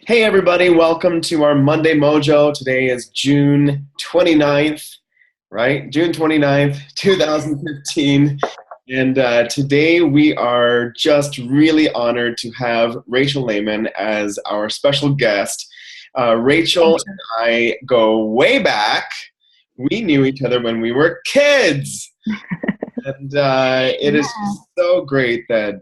Hey everybody, welcome to our Monday Mojo. Today is June 29th, right? June 29th, 2015. And today we are just really honored to have Rachel Lehman as our special guest. Rachel Thank you. and I go way back. We knew each other when we were kids. And it is Yeah. so great that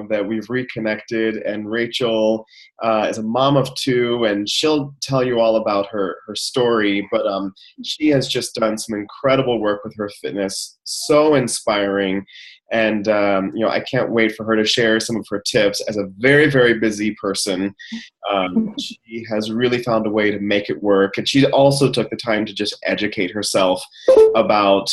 that we've reconnected. And Rachel is a mom of two, and she'll tell you all about her story. But she has just done some incredible work with her fitness, so inspiring. And I can't wait for her to share some of her tips. As a very busy person, she has really found a way to make it work, and she also took the time to just educate herself about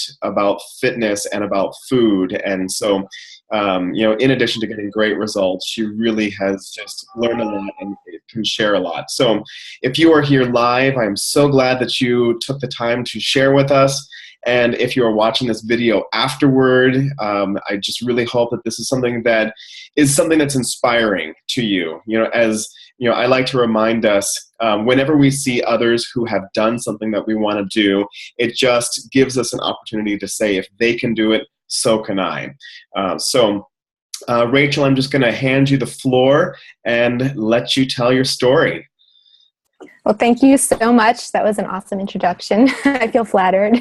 fitness and about food. And so, in addition to getting great results, she really has just learned a lot and can share a lot. So, if you are here live, I'm so glad that you took the time to share with us. And if you are watching this video afterward, I just really hope that this is something that's inspiring to you. As I like to remind us, whenever we see others who have done something that we want to do, it just gives us an opportunity to say, if they can do it, so can I. Rachel, I'm just going to hand you the floor and let you tell your story. Well, thank you so much. That was an awesome introduction. I feel flattered.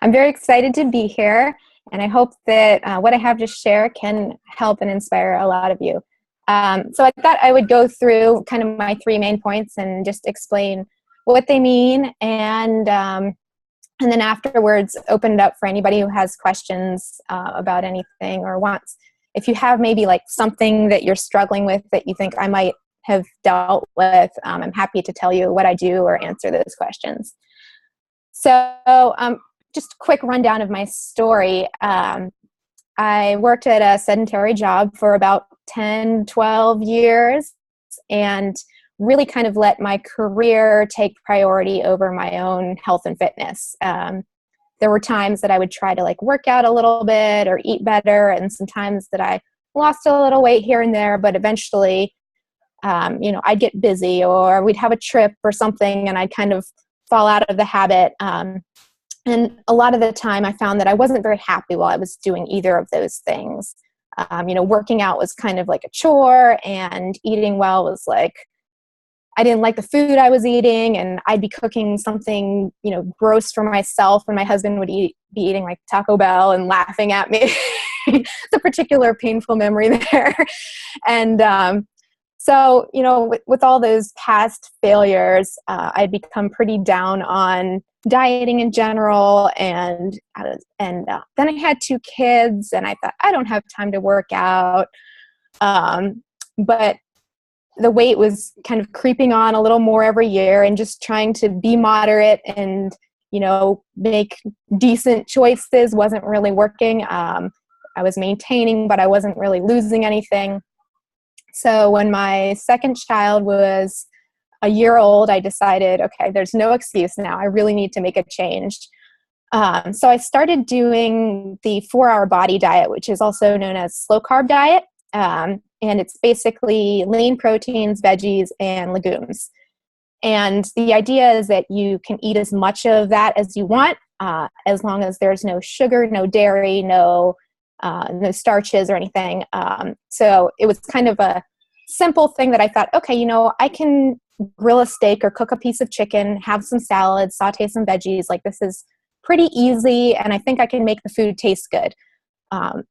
I'm very excited to be here, and I hope that what I have to share can help and inspire a lot of you. So I thought I would go through kind of my three main points and just explain what they mean, and then afterwards open it up for anybody who has questions about anything or wants. If you have maybe like something that you're struggling with that you think I might have dealt with, I'm happy to tell you what I do or answer those questions. So just a quick rundown of my story. I worked at a sedentary job for about 10, 12 years and really kind of let my career take priority over my own health and fitness. There were times that I would try to like work out a little bit or eat better, and sometimes that I lost a little weight here and there, but eventually I'd get busy or we'd have a trip or something and I'd kind of fall out of the habit. And a lot of the time I found that I wasn't very happy while I was doing either of those things. Working out was kind of like a chore, and eating well was like, I didn't like the food I was eating, and I'd be cooking something, gross for myself, and my husband would be eating like Taco Bell and laughing at me. It's a particular painful memory there. And so, with all those past failures, I'd become pretty down on dieting in general. And then I had two kids, and I thought, I don't have time to work out. But the weight was kind of creeping on a little more every year, and just trying to be moderate and, make decent choices wasn't really working. I was maintaining, but I wasn't really losing anything. So when my second child was a year old, I decided, okay, there's no excuse now. I really need to make a change. So I started doing the 4-hour body diet, which is also known as slow carb diet. And it's basically lean proteins, veggies, and legumes. And the idea is that you can eat as much of that as you want, as long as there's no sugar, no dairy, no starches or anything. So it was kind of a simple thing that I thought, okay, I can grill a steak or cook a piece of chicken, have some salad, saute some veggies. Like, this is pretty easy, and I think I can make the food taste good.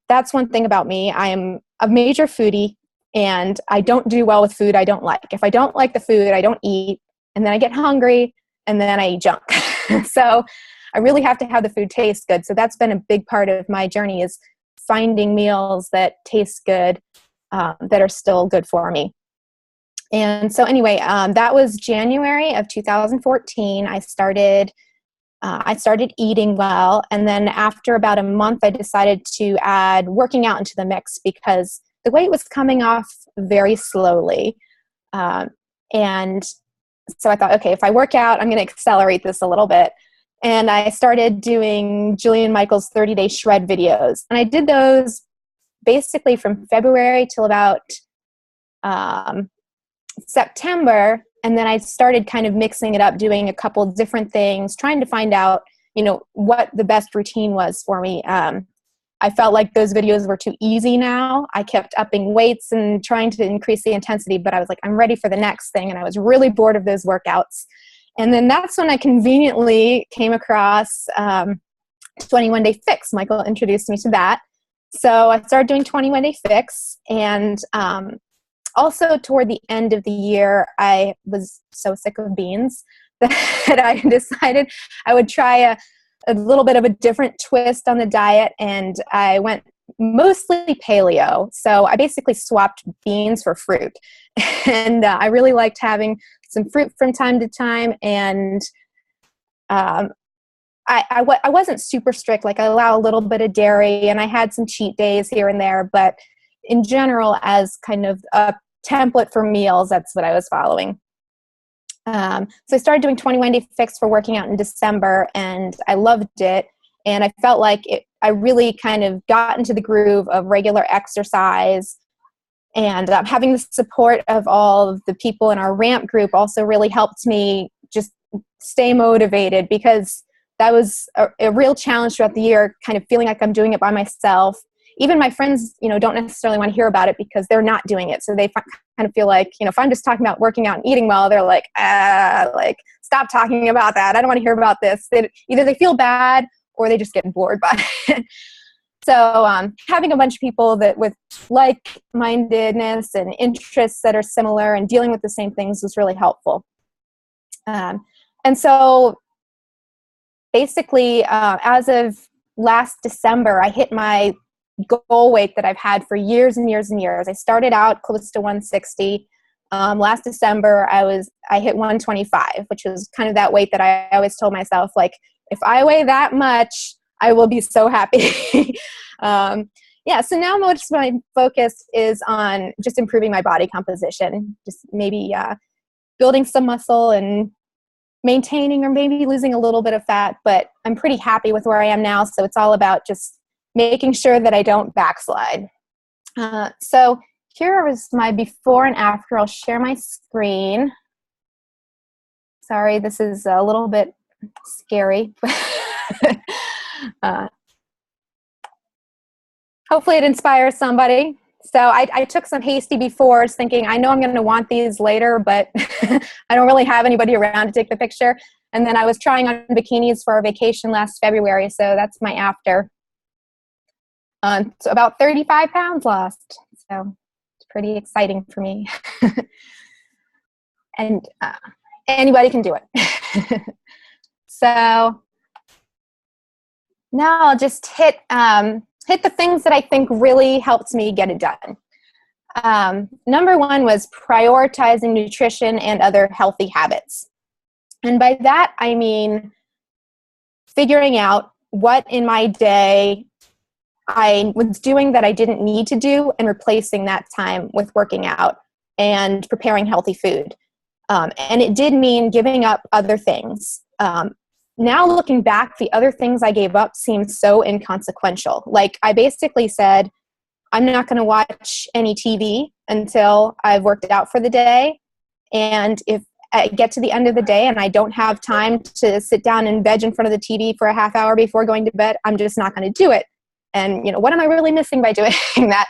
That's one thing about me. I am a major foodie, and I don't do well with food I don't like. If I don't like the food, I don't eat, and then I get hungry, and then I eat junk. So I really have to have the food taste good. So that's been a big part of my journey, is finding meals that taste good, that are still good for me. And so anyway, that was January of 2014. I started eating well. And then after about a month, I decided to add working out into the mix, because the weight was coming off very slowly. And so I thought, okay, if I work out, I'm going to accelerate this a little bit. And I started doing Jillian Michaels' 30-day shred videos. And I did those basically from February till about September, and then I started kind of mixing it up, doing a couple different things, trying to find out, what the best routine was for me. I felt like those videos were too easy now. I kept upping weights and trying to increase the intensity, but I was like, I'm ready for the next thing. And I was really bored of those workouts. And then that's when I conveniently came across 21 Day Fix. Michael introduced me to that. So I started doing 21 Day Fix. And also toward the end of the year, I was so sick of beans that I decided I would try a little bit of a different twist on the diet, and I went mostly paleo. So I basically swapped beans for fruit. And I really liked having some fruit from time to time, and I wasn't super strict. Like, I allow a little bit of dairy, and I had some cheat days here and there, but in general, as kind of a template for meals, that's what I was following. So I started doing 21 Day Fix for working out in December, and I loved it. And I felt like I really kind of got into the groove of regular exercise, and having the support of all of the people in our ramp group also really helped me just stay motivated, because that was a real challenge throughout the year, kind of feeling like I'm doing it by myself. Even my friends, don't necessarily want to hear about it because they're not doing it. So they kind of feel like, if I'm just talking about working out and eating well, they're like, stop talking about that. I don't want to hear about this. Either they feel bad or they just get bored by it. So having a bunch of people that with like-mindedness and interests that are similar and dealing with the same things was really helpful. And so basically, as of last December, I hit my goal weight that I've had for years and years and years. I started out close to 160. Last December, I hit 125, which was kind of that weight that I always told myself, like, if I weigh that much, I will be so happy. So now most of my focus is on just improving my body composition, just maybe building some muscle and maintaining or maybe losing a little bit of fat, but I'm pretty happy with where I am now. So it's all about just making sure that I don't backslide. So here is my before and after. I'll share my screen. Sorry, this is a little bit scary. Hopefully it inspires somebody. So I took some hasty befores thinking, I know I'm going to want these later, but I don't really have anybody around to take the picture. And then I was trying on bikinis for our vacation last February. So that's my after. So about 35 pounds lost. So it's pretty exciting for me. And anybody can do it. So now I'll just hit the things that I think really helped me get it done. Number one was prioritizing nutrition and other healthy habits. And by that, I mean figuring out what in my day I was doing that I didn't need to do and replacing that time with working out and preparing healthy food. And it did mean giving up other things. Now looking back, the other things I gave up seemed so inconsequential. Like, I basically said, I'm not going to watch any TV until I've worked out for the day. And if I get to the end of the day and I don't have time to sit down and veg in front of the TV for a half hour before going to bed, I'm just not going to do it. And, what am I really missing by doing that?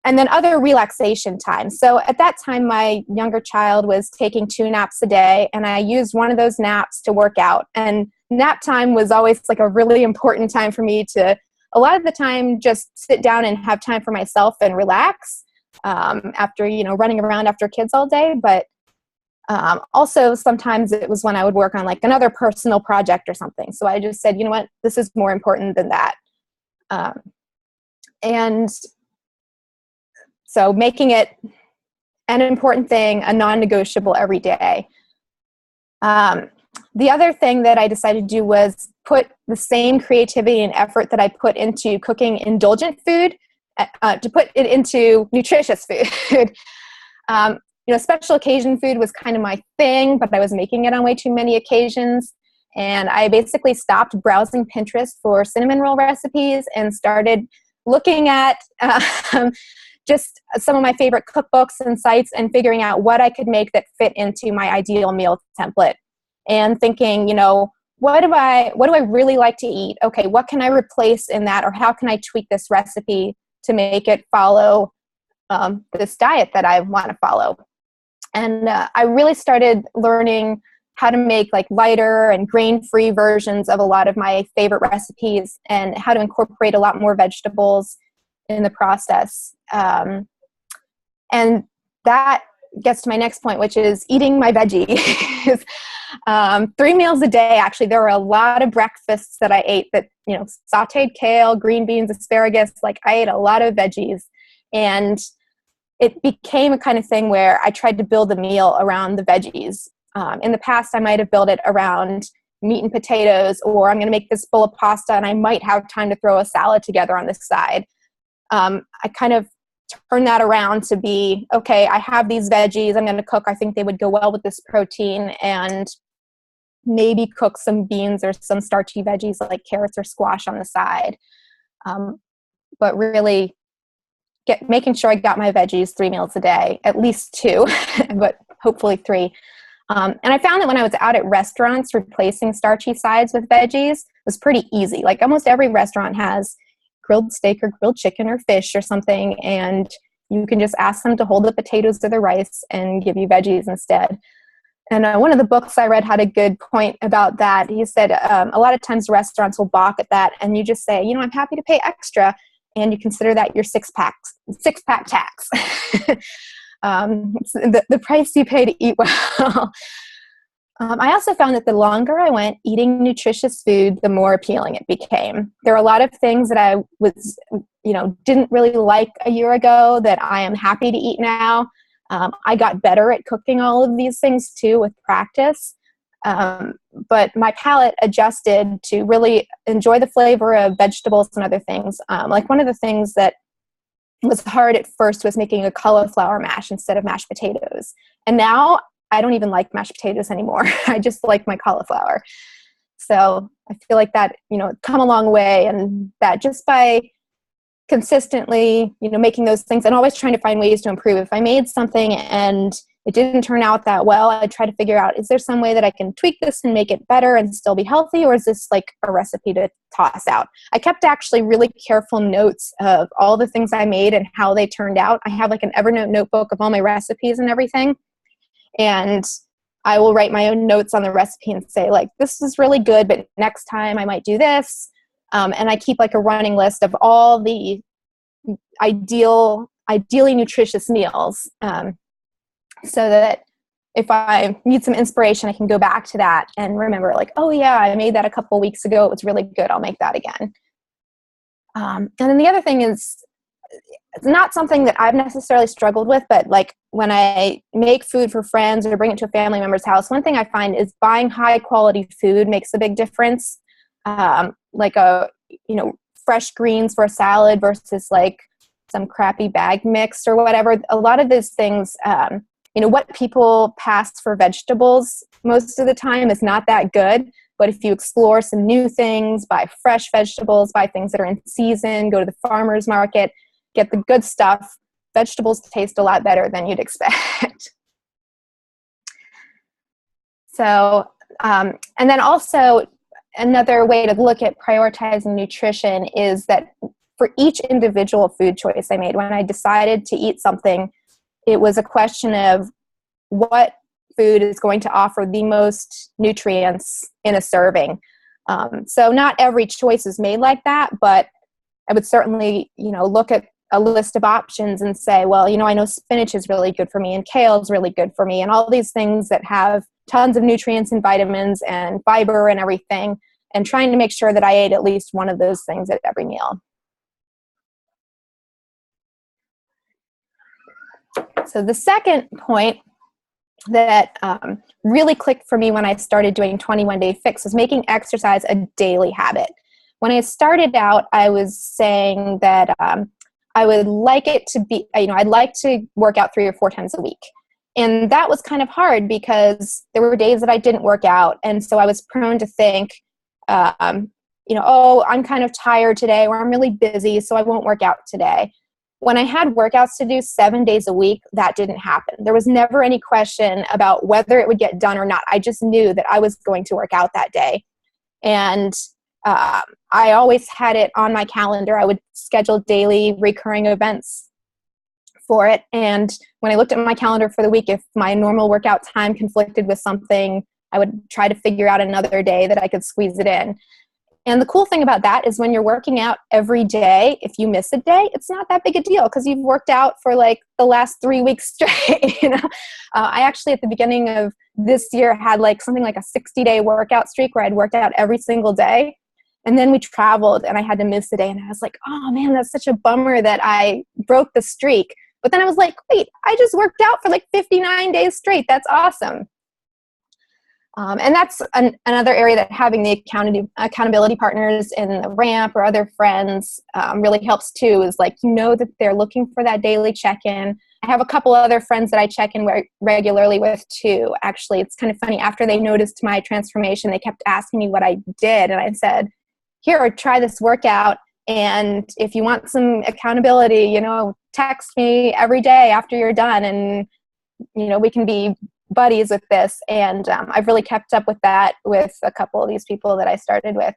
And then other relaxation time. So at that time, my younger child was taking 2 naps a day, and I used one of those naps to work out. And nap time was always like a really important time for me to, a lot of the time, just sit down and have time for myself and relax after, running around after kids all day. But also sometimes it was when I would work on like another personal project or something. So I just said, you know what, this is more important than that. And so making it an important thing, a non-negotiable every day. The other thing that I decided to do was put the same creativity and effort that I put into cooking indulgent food, to put it into nutritious food. Special occasion food was kind of my thing, but I was making it on way too many occasions. And I basically stopped browsing Pinterest for cinnamon roll recipes and started looking at just some of my favorite cookbooks and sites and figuring out what I could make that fit into my ideal meal template, and thinking, what do I really like to eat? Okay, what can I replace in that, or how can I tweak this recipe to make it follow this diet that I want to follow? And I really started learning how to make like lighter and grain-free versions of a lot of my favorite recipes, and how to incorporate a lot more vegetables in the process. And that gets to my next point, which is eating my veggies. 3 meals a day. Actually, there were a lot of breakfasts that I ate that, sauteed kale, green beans, asparagus. Like, I ate a lot of veggies, and it became a kind of thing where I tried to build a meal around the veggies. In the past, I might have built it around meat and potatoes, or I'm going to make this bowl of pasta and I might have time to throw a salad together on the side. I kind of turn that around to be, okay, I have these veggies I'm going to cook. I think they would go well with this protein, and maybe cook some beans or some starchy veggies like carrots or squash on the side. But really making sure I got my veggies 3 meals a day, at least 2, but hopefully 3. And I found that when I was out at restaurants, replacing starchy sides with veggies was pretty easy. Like, almost every restaurant has grilled steak or grilled chicken or fish or something, and you can just ask them to hold the potatoes or the rice and give you veggies instead. And one of the books I read had a good point about that. He said a lot of times restaurants will balk at that, and you just say, I'm happy to pay extra, and you consider that your six-pack tax. It's the price you pay to eat well. I also found that the longer I went eating nutritious food, the more appealing it became. There are a lot of things that I was, didn't really like a year ago that I am happy to eat now. I got better at cooking all of these things too with practice. But my palate adjusted to really enjoy the flavor of vegetables and other things. Like, one of the things that was hard at first was making a cauliflower mash instead of mashed potatoes. And now I don't even like mashed potatoes anymore. I just like my cauliflower. So I feel like that, come a long way, and that just by consistently, making those things and always trying to find ways to improve. If I made something and it didn't turn out that well, I try to figure out, is there some way that I can tweak this and make it better and still be healthy, or is this like a recipe to toss out? I kept actually really careful notes of all the things I made and how they turned out. I have like an Evernote notebook of all my recipes and everything. And I will write my own notes on the recipe and say, like, this is really good, but next time I might do this. And I keep like a running list of all the ideally nutritious meals, so that if I need some inspiration, I can go back to that and remember, like, oh yeah, I made that a couple weeks ago. It was really good. I'll make that again. And then the other thing is, it's not something that I've necessarily struggled with, but like, when I make food for friends or bring it to a family member's house, one thing I find is buying high quality food makes a big difference. Like fresh greens for a salad versus like some crappy bag mix or whatever. A lot of these things, what people pass for vegetables most of the time is not that good. But if you explore some new things, buy fresh vegetables, buy things that are in season, go to the farmer's market, get the good stuff, vegetables taste a lot better than you'd expect. So, and then also another way to look at prioritizing nutrition is that for each individual food choice I made, when I decided to eat something, it was a question of what food is going to offer the most nutrients in a serving. So not every choice is made like that, but I would certainly, look at a list of options and say, well, I know spinach is really good for me and kale is really good for me, and all these things that have tons of nutrients and vitamins and fiber and everything, and trying to make sure that I ate at least one of those things at every meal. So the second point that really clicked for me when I started doing 21 Day Fix was making exercise a daily habit. When I started out, I was saying that I would like it to be, I'd like to work out 3 or 4 times a week. And that was kind of hard because there were days that I didn't work out. And so I was prone to think, oh, I'm kind of tired today, or I'm really busy, so I won't work out today. when I had workouts to do 7 days a week, that didn't happen. There was never any question about whether it would get done or not. I just knew that I was going to work out that day. And I always had it on my calendar. I would schedule daily recurring events for it. And when I looked at my calendar for the week, if my normal workout time conflicted with something, I would try to figure out another day that I could squeeze it in. And the cool thing about that is when you're working out every day, if you miss a day, it's not that big a deal because you've worked out for like the last 3 weeks straight. I actually at the beginning of this year had like something like a 60-day workout streak where I'd worked out every single day. And then we traveled and I had to miss a day. And I was like, oh man, that's such a bummer that I broke the streak. But then I was like, wait, I just worked out for like 59 days straight. That's awesome. And that's another area that having the accountability partners in the ramp or other friends really helps too, is like, that they're looking for that daily check-in. I have a couple other friends that I check in regularly with too. Actually, it's kind of funny. After they noticed my transformation, they kept asking me what I did. And I said, here, try this workout. And if you want some accountability, text me every day after you're done. And, we can be buddies with this. And I've really kept up with that with a couple of these people that I started with.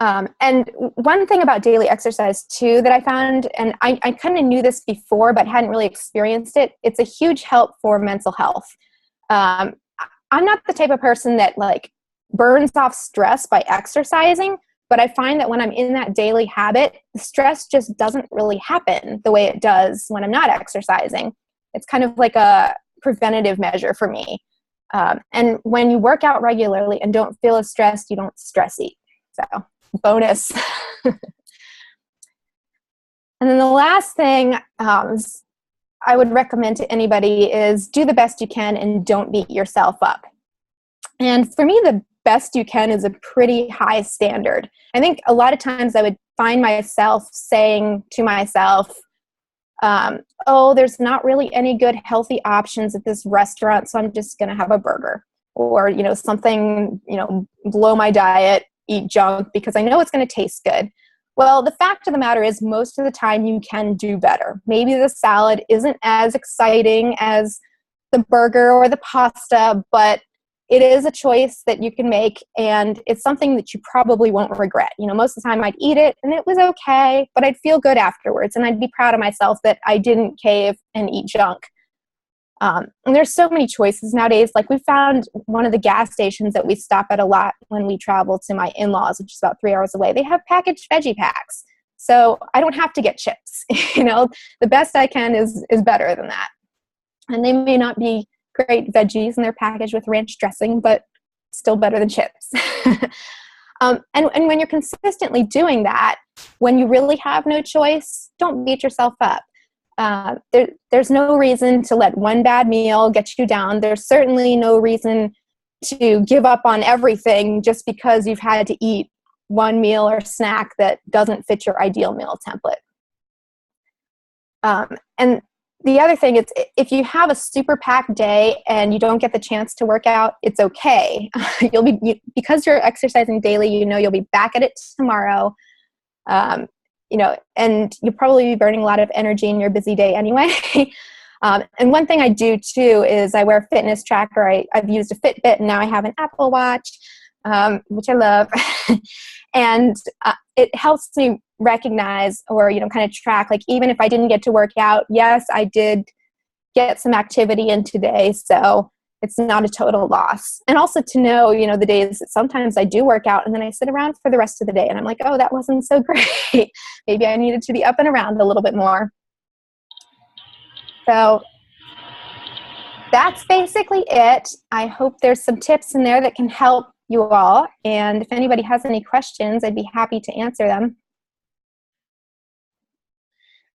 And one thing about daily exercise too that I found, and I kind of knew this before but hadn't really experienced it, it's a huge help for mental health. I'm not the type of person that like burns off stress by exercising, but I find that when I'm in that daily habit, the stress just doesn't really happen the way it does when I'm not exercising. It's kind of like a preventative measure for me. And when you work out regularly and don't feel as stressed, you don't stress eat. So bonus. And then the last thing I would recommend to anybody is do the best you can and don't beat yourself up. And for me, the best you can is a pretty high standard. I think a lot of times I would find myself saying to myself, there's not really any good healthy options at this restaurant, so I'm just going to have a burger or, something, below my diet, eat junk because I know it's going to taste good. Well, the fact of the matter is most of the time you can do better. Maybe the salad isn't as exciting as the burger or the pasta, but it is a choice that you can make, and it's something that you probably won't regret. Most of the time I'd eat it and it was okay, but I'd feel good afterwards and I'd be proud of myself that I didn't cave and eat junk. And there's so many choices nowadays. Like we found one of the gas stations that we stop at a lot when we travel to my in-laws, which is about 3 hours away. They have packaged veggie packs. So I don't have to get chips. The best I can is better than that. And they may not be great veggies and they're packaged with ranch dressing, but still better than chips. And when you're consistently doing that, when you really have no choice, don't beat yourself up. There's no reason to let one bad meal get you down. There's certainly no reason to give up on everything just because you've had to eat one meal or snack that doesn't fit your ideal meal template. And the other thing is if you have a super packed day and you don't get the chance to work out, it's okay. Because you're exercising daily, you'll be back at it tomorrow. And you'll probably be burning a lot of energy in your busy day anyway. And one thing I do too is I wear a fitness tracker. I've used a Fitbit and now I have an Apple Watch, which I love. And it helps me recognize or, kind of track, like even if I didn't get to work out, yes, I did get some activity in today. So it's not a total loss. And also to know, the days that sometimes I do work out and then I sit around for the rest of the day and I'm like, oh, that wasn't so great. Maybe I needed to be up and around a little bit more. So that's basically it. I hope there's some tips in there that can help you all. And if anybody has any questions, I'd be happy to answer them.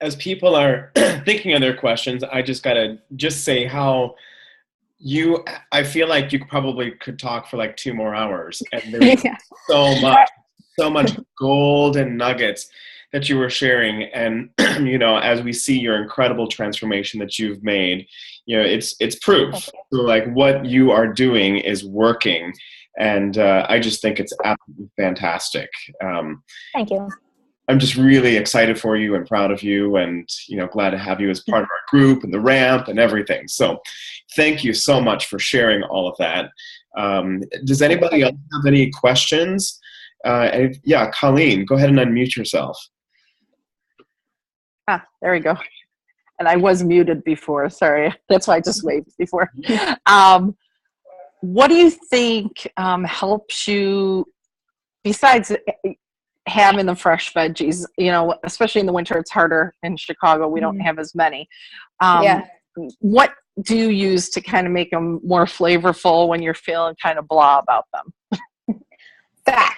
As people are thinking of their questions, I just gotta say how I feel like you probably could talk for like 2 more hours, and there's Yeah. so much gold and nuggets that you were sharing. And as we see your incredible transformation that you've made, it's proof. So like what you are doing is working, and I just think it's absolutely fantastic. Thank you. I'm just really excited for you and proud of you, and glad to have you as part of our group and the ramp and everything. So thank you so much for sharing all of that. Does anybody else have any questions? Yeah, Colleen, go ahead and unmute yourself. There we go. And I was muted before. Sorry. That's why I just waved before. What do you think helps you, besides having the fresh veggies, especially in the winter, it's harder in Chicago. We don't have as many. What do you use to kind of make them more flavorful when you're feeling kind of blah about them? Fat.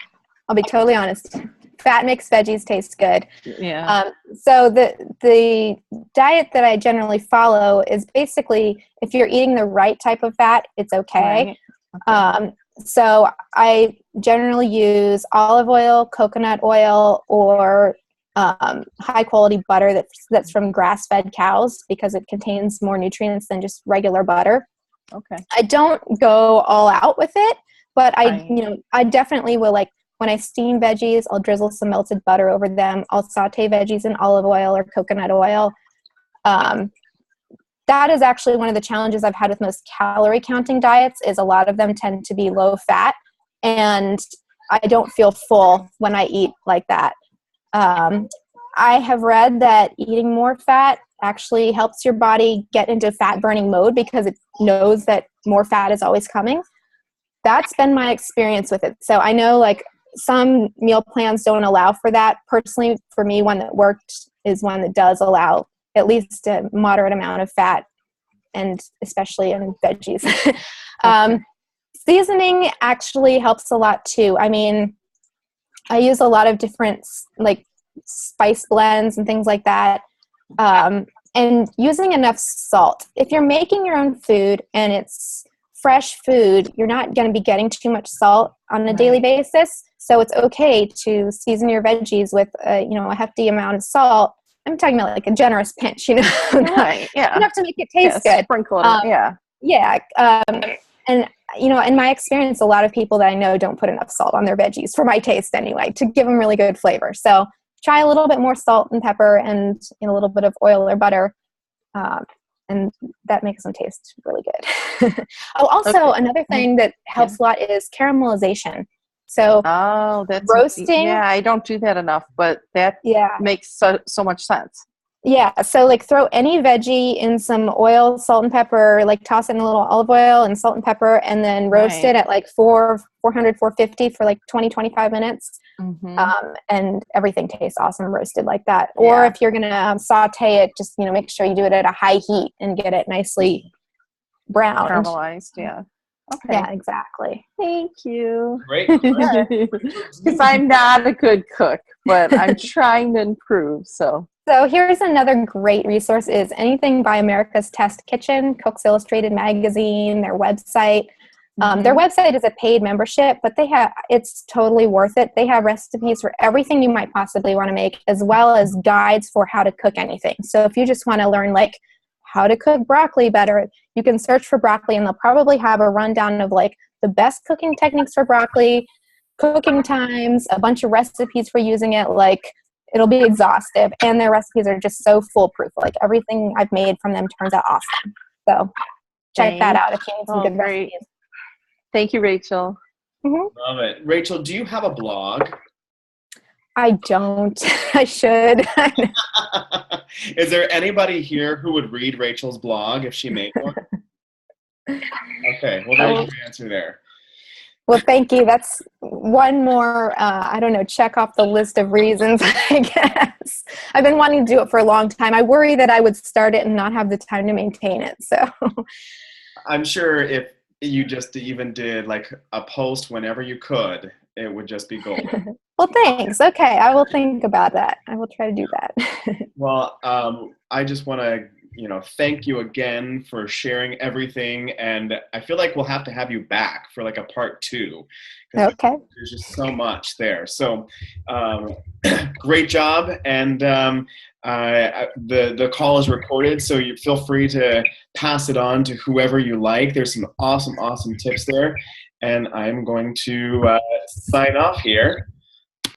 I'll be totally honest. Fat makes veggies taste good. Yeah. So the diet that I generally follow is basically, if you're eating the right type of fat, it's okay. Right. So I generally use olive oil, coconut oil, or high quality butter that's from grass-fed cows, because it contains more nutrients than just regular butter. Okay. I don't go all out with it, but I definitely will, like, when I steam veggies, I'll drizzle some melted butter over them. I'll saute veggies in olive oil or coconut oil. That is actually one of the challenges I've had with most calorie counting diets, is a lot of them tend to be low fat, and I don't feel full when I eat like that. I have read that eating more fat actually helps your body get into fat burning mode because it knows that more fat is always coming. That's been my experience with it. So I know, like, some meal plans don't allow for that. Personally, for me, one that worked is one that does allow at least a moderate amount of fat, and especially in veggies. Seasoning actually helps a lot too. I mean, I use a lot of different, like, spice blends and things like that. And using enough salt. If you're making your own food and it's fresh food, you're not going to be getting too much salt on a daily basis. So it's okay to season your veggies with a hefty amount of salt. I'm talking about like a generous pinch, Right, yeah. Enough to make it taste good. Sprinkle it, yeah. Yeah. And, in my experience, a lot of people that I know don't put enough salt on their veggies, for my taste anyway, to give them really good flavor. So try a little bit more salt and pepper and a little bit of oil or butter. And that makes them taste really good. Another thing that helps a lot is caramelization. So that's roasting. Yeah, I don't do that enough, but that makes so much sense. Yeah, so like throw any veggie in some oil, salt and pepper, like toss it in a little olive oil and salt and pepper, and then roast it at like 400, 450 for like 20, 25 minutes. Mm-hmm. And everything tastes awesome roasted like that. Or if you're going to saute it, just, make sure you do it at a high heat and get it nicely browned. Caramelized, yeah. Okay. Yeah, exactly. Thank you. Great. Because I'm not a good cook, but I'm trying to improve, So here's another great resource is anything by America's Test Kitchen, Cooks Illustrated magazine, their website. Their website is a paid membership, but it's totally worth it. They have recipes for everything you might possibly want to make, as well as guides for how to cook anything. So if you just want to learn like how to cook broccoli better, you can search for broccoli and they'll probably have a rundown of like the best cooking techniques for broccoli, cooking times, a bunch of recipes for using it. Like, it'll be exhaustive, and their recipes are just so foolproof. Like, everything I've made from them turns out awesome. So check that out if you need some good recipes. Thank you, Rachel. Mm-hmm. Love it. Rachel, do you have a blog? I don't. I should. Is there anybody here who would read Rachel's blog if she made one? Okay, well, there's your answer there. Well, thank you. That's one more, check off the list of reasons, I guess. I've been wanting to do it for a long time. I worry that I would start it and not have the time to maintain it. So I'm sure if you just even did like a post whenever you could, it would just be golden. Well, thanks. Okay, I will think about that. I will try to do that. Well, I just want to thank you again for sharing everything. And I feel like we'll have to have you back for like a part 2. Okay. There's just so much there. So great job. And the call is recorded, so you feel free to pass it on to whoever you like. There's some awesome tips there. And I'm going to sign off here.